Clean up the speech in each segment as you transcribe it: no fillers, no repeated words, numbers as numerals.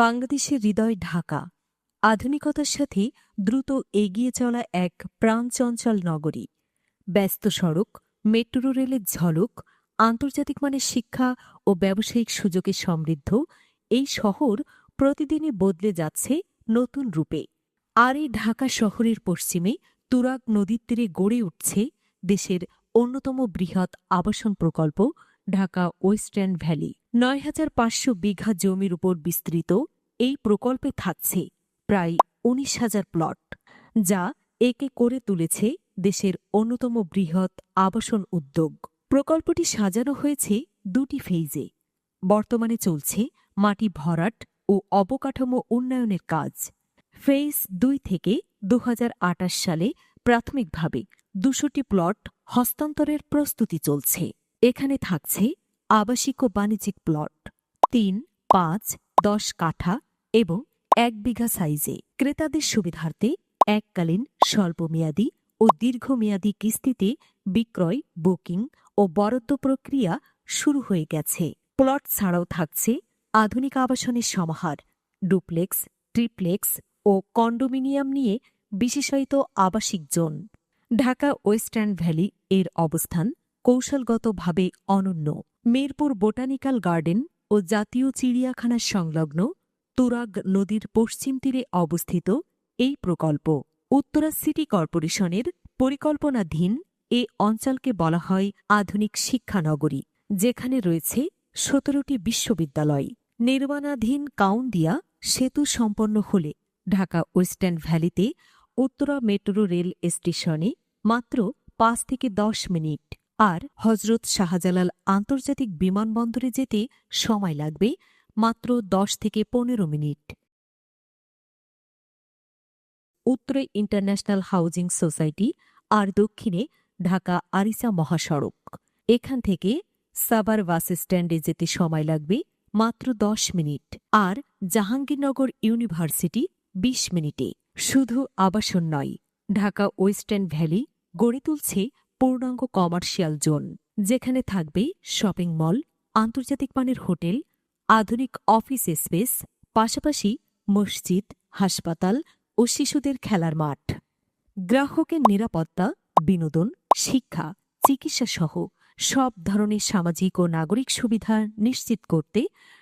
বাংলাদেশের হৃদয় ঢাকা আধুনিকতার সাথে দ্রুত এগিয়ে চলা এক প্রাণচঞ্চল নগরী। ব্যস্ত সড়ক, মেট্রো রেলের ঝলক, আন্তর্জাতিক মানের শিক্ষা ও ব্যবসায়িক সুযোগে সমৃদ্ধ এই শহর প্রতিদিনই বদলে যাচ্ছে নতুন রূপে। আর এই ঢাকা শহরের পশ্চিমে তুরাগ নদীর তীরে গড়ে উঠছে দেশের অন্যতম বৃহৎ আবাসন প্রকল্প ঢাকা ওয়েস্টার্ন ভ্যালি। ৯,৫০০ বিঘা জমির উপর বিস্তৃত এই প্রকল্পে থাকছে প্রায় ১৯,০০০ প্লট, যা একে করে তুলেছে দেশের অন্যতম বৃহৎ আবাসন উদ্যোগ। প্রকল্পটি সাজানো হয়েছে দুটি ফেইজে। বর্তমানে চলছে মাটি ভরাট ও অবকাঠামো উন্নয়নের কাজ। ফেজ ২ থেকে ২০২৮ সালে প্রাথমিকভাবে ২০০টি প্লট হস্তান্তরের প্রস্তুতি চলছে। এখানে থাকছে আবাসিক ও বাণিজ্যিক প্লট ৩, ৫, ১০ কাঠা এবং ১ বিঘা সাইজে। ক্রেতাদের সুবিধার্থে এককালীন, স্বল্পমেয়াদী ও দীর্ঘমেয়াদী কিস্তিতে বিক্রয়, বুকিং ও বরাদ্দ প্রক্রিয়া শুরু হয়ে গেছে। প্লট ছাড়াও থাকছে আধুনিক আবাসনের সমাহার, ডুপ্লেক্স, ট্রিপ্লেক্স ও কন্ডোমিনিয়াম নিয়ে বিশেষায়িত আবাসিক জোন। ঢাকা ওয়েস্টার্ন ভ্যালি এর অবস্থান কৌশলগতভাবে অনন্য। মিরপুর বোটানিক্যাল গার্ডেন ও জাতীয় চিড়িয়াখানার সংলগ্ন তুরাগ নদীর পশ্চিম তীরে অবস্থিত এই প্রকল্প উত্তরা সিটি কর্পোরেশনের পরিকল্পনাধীন এ অঞ্চলকে বলা হয় আধুনিক শিক্ষানগরী, যেখানে রয়েছে ১৭টি বিশ্ববিদ্যালয়। নির্মাণাধীন কাউন্দিয়া সেতু সম্পন্ন হলে ঢাকা ওয়েস্টার্ন ভ্যালিতে উত্তরা মেট্রো রেল স্টেশনে মাত্র ৫ থেকে ১০ মিনিট, আর হজরত শাহজালাল আন্তর্জাতিক বিমানবন্দরে যেতে সময় লাগবে মাত্র ১০ থেকে ১৫ মিনিট। উত্তরে ইন্টারন্যাশনাল হাউজিং সোসাইটি আর দক্ষিণে ঢাকা আরিচা মহাসড়ক। এখান থেকে সাভার বাস স্ট্যান্ডে যেতে সময় লাগবে মাত্র ১০ মিনিট, আর জাহাঙ্গীরনগর ইউনিভার্সিটি ২০ মিনিটে। শুধু আবাসন নয়, ঢাকা ওয়েস্টার্ন ভ্যালি গড়ে তুলছে পূর্ণাঙ্গ কমার্শিয়াল জোন, যেখানে থাকবে শপিং মল, আন্তর্জাতিক মানের হোটেল, আধুনিক অফিস স্পেস, পাশাপাশি মসজিদ, হাসপাতাল ও শিশুদের খেলার মাঠ। গ্রাহকের নিরাপত্তা, বিনোদন, শিক্ষা, চিকিৎসাসহ সব ধরনের সামাজিক ও নাগরিক সুবিধা নিশ্চিত করতে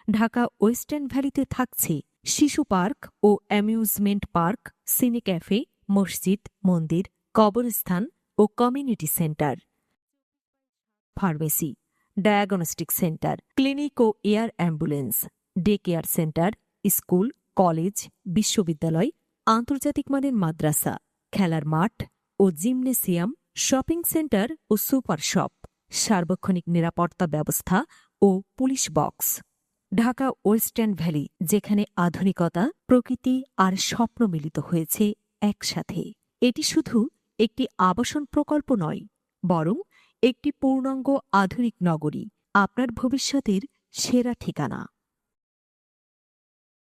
ঢাকা ওয়েস্টার্ন ভ্যালিতে থাকছে শিশু পার্ক ও অ্যামিউজমেন্ট পার্ক, সিনে ক্যাফে, মসজিদ, মন্দির, কবরস্থান ও community centre, pharmacy, diagnostic centre, clinic ও air ambulance, day care centre, school, college, বিশ্ববিদ্যালয়, আন্তর্জাতিক মানের মাদ্রাসা, খেলার মাঠ ও জিমনেসিয়াম, শপিং সেন্টার ও সুপার শপ, সার্বক্ষণিক নিরাপত্তা ব্যবস্থা ও police box. Dhaka western valley, যেখানে আধুনিকতা, প্রকৃতি আর স্বপ্ন মিলিত হয়েছে একসাথে। এটি শুধু একটি আবাসন প্রকল্প নয়, বরং একটি পূর্ণাঙ্গ আধুনিক নগরী, আপনার ভবিষ্যতের সেরা ঠিকানা।